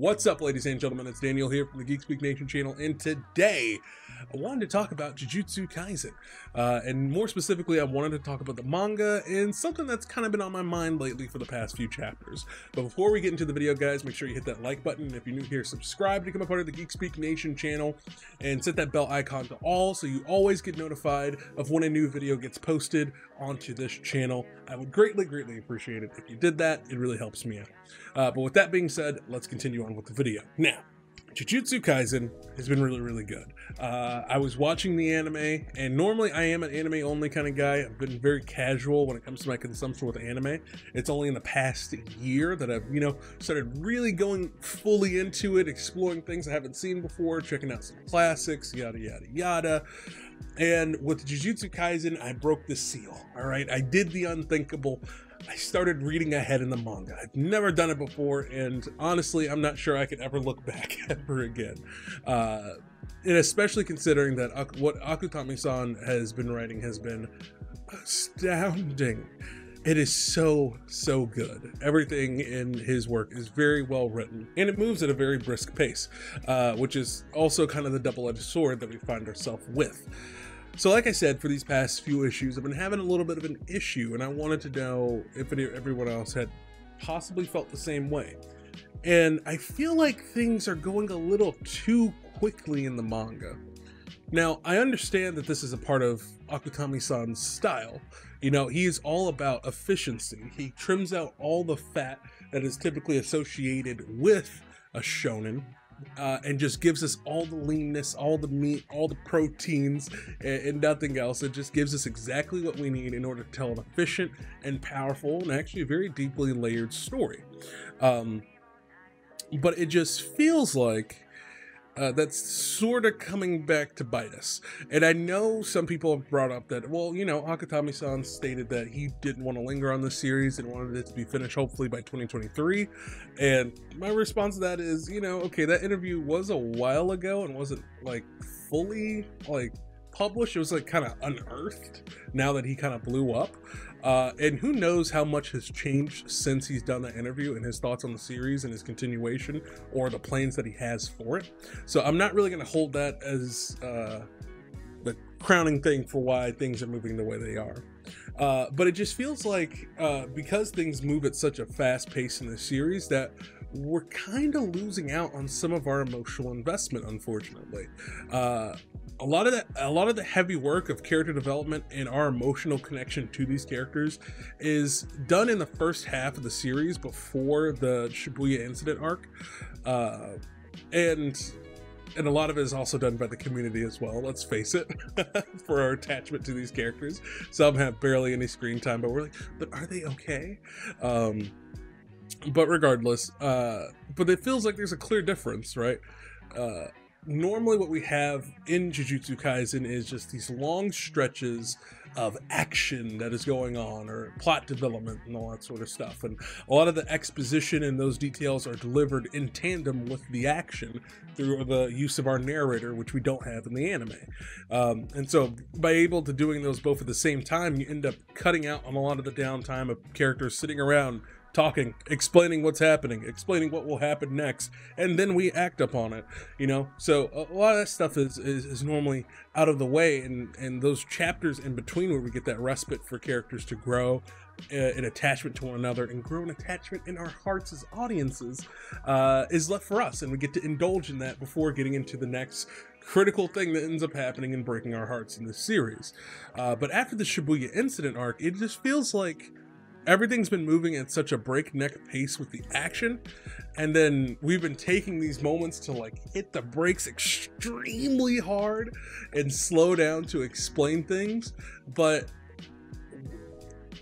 What's up, ladies and gentlemen? It's Daniel here from the Geek Speak Nation channel, and today I wanted to talk about Jujutsu Kaisen. And more specifically, I wanted to talk about the manga and something that's kind of been on my mind lately for the past few chapters. But before we get into the video, guys, make sure you hit that like button. If you're new here, subscribe to become a part of the Geek Speak Nation channel and set that bell icon to all so you always get notified of when a new video gets posted onto this channel. I would greatly appreciate it if you did that. It really helps me out. But with that being said, let's continue on with the video. Now, Jujutsu Kaisen has been really good. I was watching the anime, and normally I am an anime only kind of guy. I've been very casual when it comes to my consumption with anime. It's only in the past year that I've, started really going fully into it, exploring things I haven't seen before, checking out some classics, yada yada. And with Jujutsu Kaisen, I broke the seal. All right, I did the unthinkable. I started reading ahead in the manga. I've never done it before, and honestly, I'm not sure I could ever look back ever again. And especially considering that what Akutami-san has been writing has been astounding. It is so good. Everything in his work is very well written, and it moves at a very brisk pace, which is also kind of the double-edged sword that we find ourselves with. So like I said, for these past few issues, I've been having a little bit of an issue, and I wanted to know if everyone else had possibly felt the same way. And I feel like things are going a little too quickly in the manga. Now, I understand that this is a part of Akutami-san's style. He is all about efficiency. He trims out all the fat that is typically associated with a shonen, and just gives us all the leanness, all the meat, all the proteins, and nothing else. It just gives us exactly what we need in order to tell an efficient and powerful and actually very deeply layered story. But it just feels like that's sort of coming back to bite us. And I know some people have brought up that, well, Akutami-san stated that he didn't want to linger on this series and wanted it to be finished hopefully by 2023. And my response to that is, okay, that interview was a while ago and wasn't fully published. It was kind of unearthed now that he kind of blew up. And who knows how much has changed since he's done that interview and his thoughts on the series and his continuation or the plans that he has for it. So I'm not really going to hold that as the crowning thing for why things are moving the way they are. But it just feels like because things move at such a fast pace in the series that we're kind of losing out on some of our emotional investment, unfortunately. A lot of the heavy work of character development and our emotional connection to these characters is done in the first half of the series before the Shibuya incident arc, and a lot of it is also done by the community as well, let's face it, for our attachment to these characters. Some have barely any screen time, but we're like, but are they okay? But regardless, but it feels like there's a clear difference, right? Normally what we have in Jujutsu Kaisen is just these long stretches of action that is going on, or plot development and all that sort of stuff. And a lot of the exposition and those details are delivered in tandem with the action through the use of our narrator, which we don't have in the anime. And so by able to doing those both at the same time, you end up cutting out on a lot of the downtime of characters sitting around talking, explaining what's happening, explaining what will happen next, and then we act upon it, So a lot of that stuff is normally out of the way, and those chapters in between where we get that respite for characters to grow an attachment to one another and grow an attachment in our hearts as audiences is left for us, and we get to indulge in that before getting into the next critical thing that ends up happening and breaking our hearts in this series. But after the Shibuya incident arc, it just feels like everything's been moving at such a breakneck pace with the action, and then we've been taking these moments to hit the brakes extremely hard and slow down to explain things, but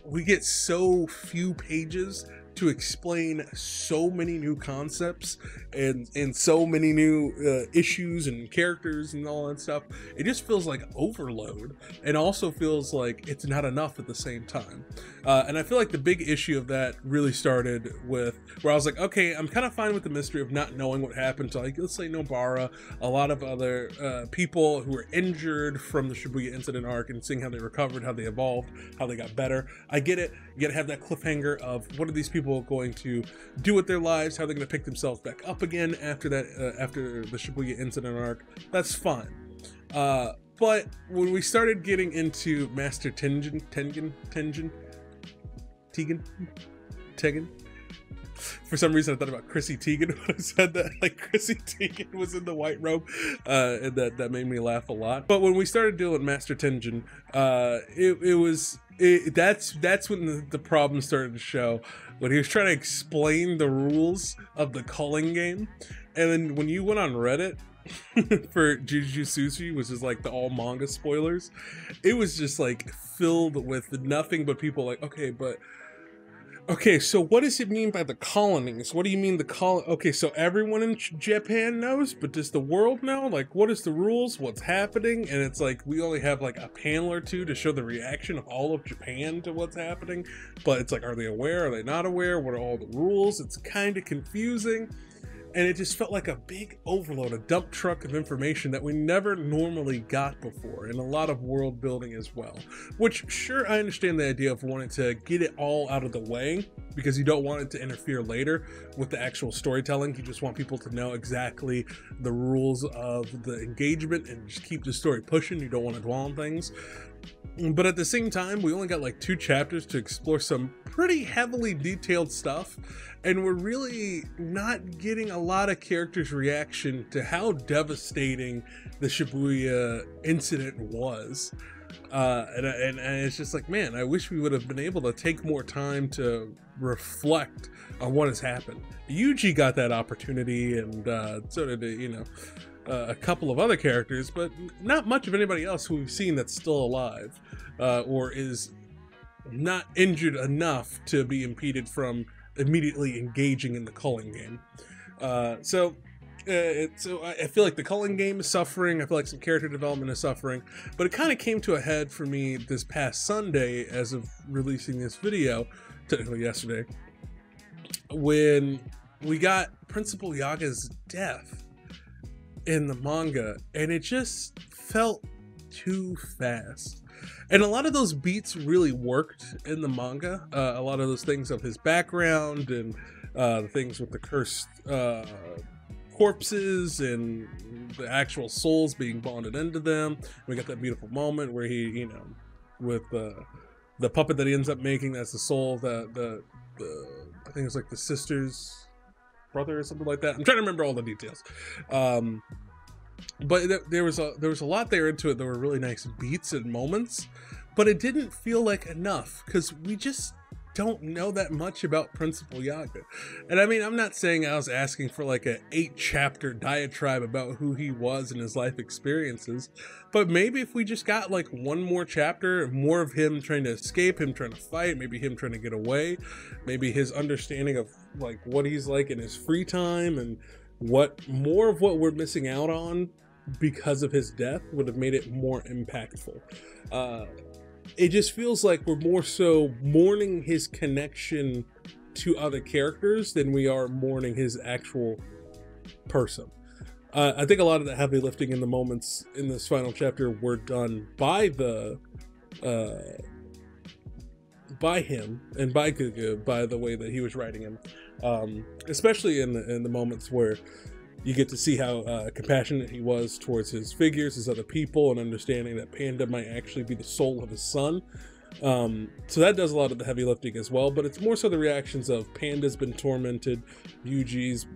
we get so few pages to explain so many new concepts and so many new issues and characters and all that stuff. It just feels like overload, and also feels like it's not enough at the same time. And I feel like the big issue of that really started with where I was like, okay, I'm kind of fine with the mystery of not knowing what happened to, let's say, Nobara, a lot of other people who were injured from the Shibuya incident arc, and seeing how they recovered, how they evolved, how they got better. I get it. You gotta have that cliffhanger of what are these people people going to do with their lives, how they're going to pick themselves back up again after that, after the Shibuya incident arc. That's fine. But when we started getting into Master Tengen, for some reason I thought about Chrissy Teigen when I said that, like Chrissy Teigen was in the white robe, and that made me laugh a lot. But when we started doing Master Tengen, that's when the problem started to show, when he was trying to explain the rules of the Culling game. And then when you went on Reddit for Jujutsu, which is like the all manga spoilers, it was just like filled with nothing but people like, okay, so what does it mean by the colonies? What do you mean the okay, so everyone in Japan knows, but does the world know? Like, what is the rules? What's happening? And it's like, we only have like a panel or two to show the reaction of all of Japan to what's happening. But it's like, are they aware? Are they not aware? What are all the rules? It's kind of confusing. And it just felt like a big overload, a dump truck of information that we never normally got before, and a lot of world building as well. Which, sure, I understand the idea of wanting to get it all out of the way, because you don't want it to interfere later with the actual storytelling. You just want people to know exactly the rules of the engagement and just keep the story pushing. You don't want to dwell on things. But at the same time, we only got like 2 chapters to explore some pretty heavily detailed stuff, and we're really not getting a lot of characters' reaction to how devastating the Shibuya incident was. And it's just like, man, I wish we would have been able to take more time to reflect on what has happened. Yuji got that opportunity, and so did, a couple of other characters, but not much of anybody else who we've seen that's still alive, or is not injured enough to be impeded from immediately engaging in the Culling game. So I feel like the Culling game is suffering. I feel like some character development is suffering, but it kind of came to a head for me this past Sunday as of releasing this video, technically yesterday, when we got Principal Yaga's death in the manga, and it just felt too fast. And a lot of those beats really worked in the manga. A lot of those things of his background, and the things with the cursed corpses and the actual souls being bonded into them. We got that beautiful moment where he, with the puppet that he ends up making, that's the soul that I think it's like the sister's brother or something like that. I'm trying to remember all the details. But there was a lot there into it. There were really nice beats and moments, but it didn't feel like enough, because we just don't know that much about Principal Yaga. And I mean, I'm not saying I was asking for like a 8-chapter diatribe about who he was and his life experiences, but maybe if we just got like one more chapter, more of him trying to escape, him trying to fight, maybe him trying to get away, maybe his understanding of like what he's like in his free time, and more of what we're missing out on because of his death would have made it more impactful. It just feels like we're more so mourning his connection to other characters than we are mourning his actual person. I think a lot of the heavy lifting in the moments in this final chapter were done by by him and by Gugu, by the way that he was writing him, especially in the moments where you get to see how compassionate he was towards his figures, his other people, and understanding that Panda might actually be the soul of his son. So that does a lot of the heavy lifting as well, but it's more so the reactions of Panda's been tormented, Yuji's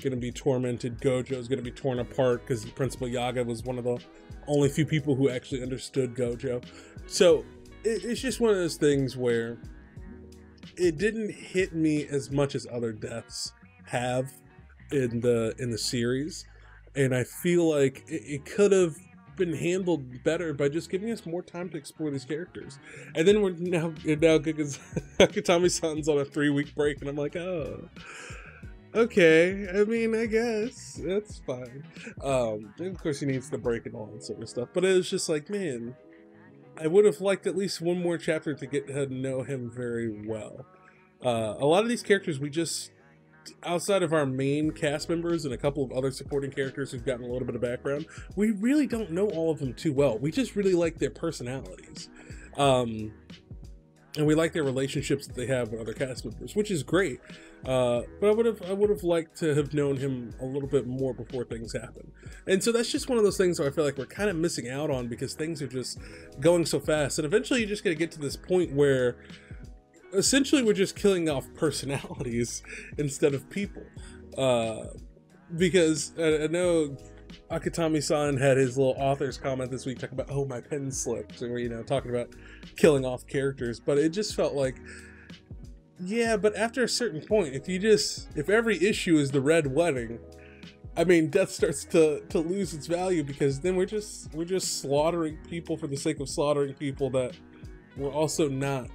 gonna be tormented, Gojo's gonna be torn apart because Principal Yaga was one of the only few people who actually understood Gojo. So it's just one of those things where it didn't hit me as much as other deaths have in the series, and I feel like it could have been handled better by just giving us more time to explore these characters. And then we're now Akutami-san's on a 3-week break, and I'm like, oh, okay, I mean, I guess that's fine. And of course he needs the break and all that sort of stuff, but it was just like, man, I would have liked at least one more chapter to get to know him very well. A lot of these characters, we just, outside of our main cast members and a couple of other supporting characters who've gotten a little bit of background, we really don't know all of them too well. We just really like their personalities. and we like their relationships that they have with other cast members, which is great. But I would have liked to have known him a little bit more before things happen. And so that's just one of those things where I feel like we're kind of missing out on because things are just going so fast. And eventually you're just going to get to this point where essentially we're just killing off personalities instead of people. Because I know Akutami-san had his little author's comment this week talking about, oh, my pen slipped, and we're, you know, talking about killing off characters, but it just felt like, yeah, but after a certain point, if every issue is the red wedding, I mean, death starts to lose its value, because then we're just slaughtering people for the sake of slaughtering people that we're also not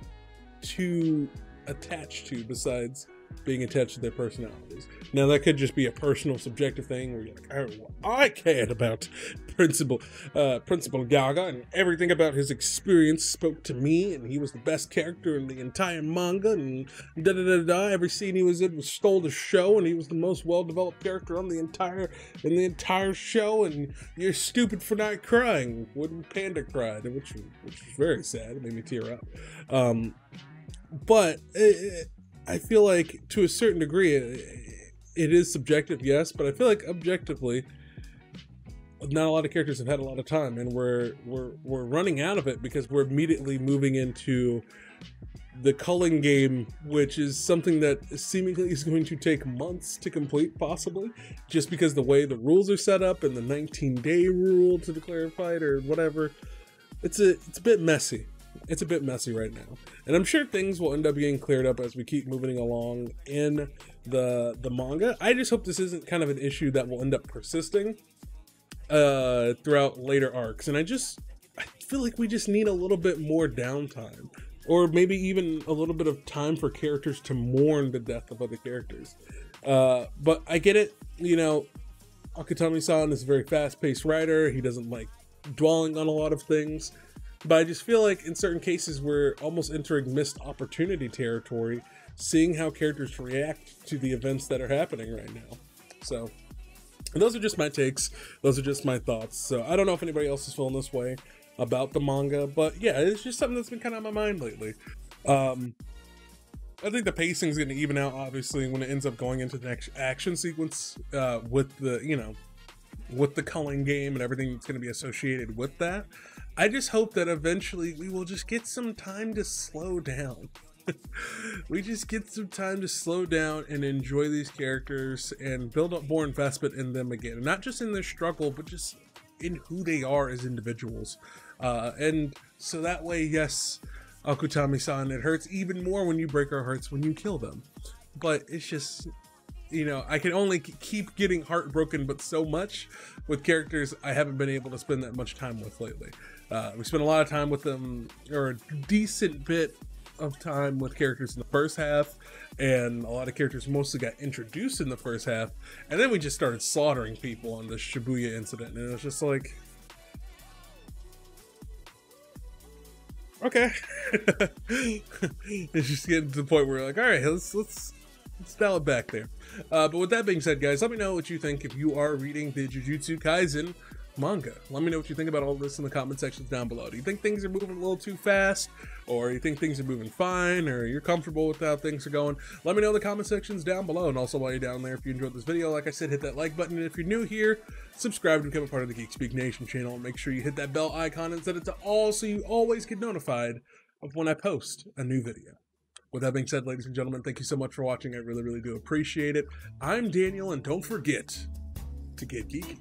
too attached to, besides being attached to their personalities. Now that could just be a personal subjective thing where you're like, oh, I cared about Principal Yaga, and everything about his experience spoke to me, and he was the best character in the entire manga, and da da da da. Every scene he was in stole the show, and he was the most well-developed character on the entire show. And you're stupid for not crying. When Panda cried, which was very sad. It made me tear up. But I feel like to a certain degree it is subjective, yes, but I feel like objectively not a lot of characters have had a lot of time, and we're running out of it because we're immediately moving into the culling game, which is something that seemingly is going to take months to complete, possibly, just because the way the rules are set up and the 19-day rule to declare a fight or whatever. It's a bit messy. It's a bit messy right now, and I'm sure things will end up getting cleared up as we keep moving along in the manga. I just hope this isn't kind of an issue that will end up persisting throughout later arcs, and I feel like we just need a little bit more downtime, or maybe even a little bit of time for characters to mourn the death of other characters. But I get it, you know, Akutami-san is a very fast-paced writer. He doesn't like dwelling on a lot of things. But I just feel like in certain cases we're almost entering missed opportunity territory, seeing how characters react to the events that are happening right now. So, and those are just my takes. Those are just my thoughts. So I don't know if anybody else is feeling this way about the manga, but yeah, it's just something that's been kind of on my mind lately. I think the pacing is going to even out, obviously, when it ends up going into the next action sequence with the, you know, with the culling game and everything that's going to be associated with that. I just hope that eventually we will just get some time to slow down. We just get some time to slow down and enjoy these characters and build up more investment in them again. Not just in their struggle, but just in who they are as individuals. And so that way, yes, Akutami-san, it hurts even more when you break our hearts when you kill them. But it's just, you know, I can only keep getting heartbroken, but so much with characters I haven't been able to spend that much time with lately. We spent a lot of time with them, or a decent bit of time with characters in the first half, and a lot of characters mostly got introduced in the first half, and then we just started slaughtering people on the Shibuya incident, and it was just like, okay. It's just getting to the point where we're like, all right, let's dial it back there. But with that being said, guys, let me know what you think if you are reading the Jujutsu Kaisen manga. Let me know what you think about all this in the comment sections down below. Do you think things are moving a little too fast, or you think things are moving fine, or you're comfortable with how things are going? Let me know in the comment sections down below. And also, while you're down there, if you enjoyed this video, like I said, hit that like button, and if you're new here, subscribe to become a part of the Geek Speak Nation channel, and make sure you hit that bell icon and set it to all so you always get notified of when I post a new video. With that being said, ladies and gentlemen, thank you so much for watching. I really, really do appreciate it. I'm Daniel, and don't forget to get geeky.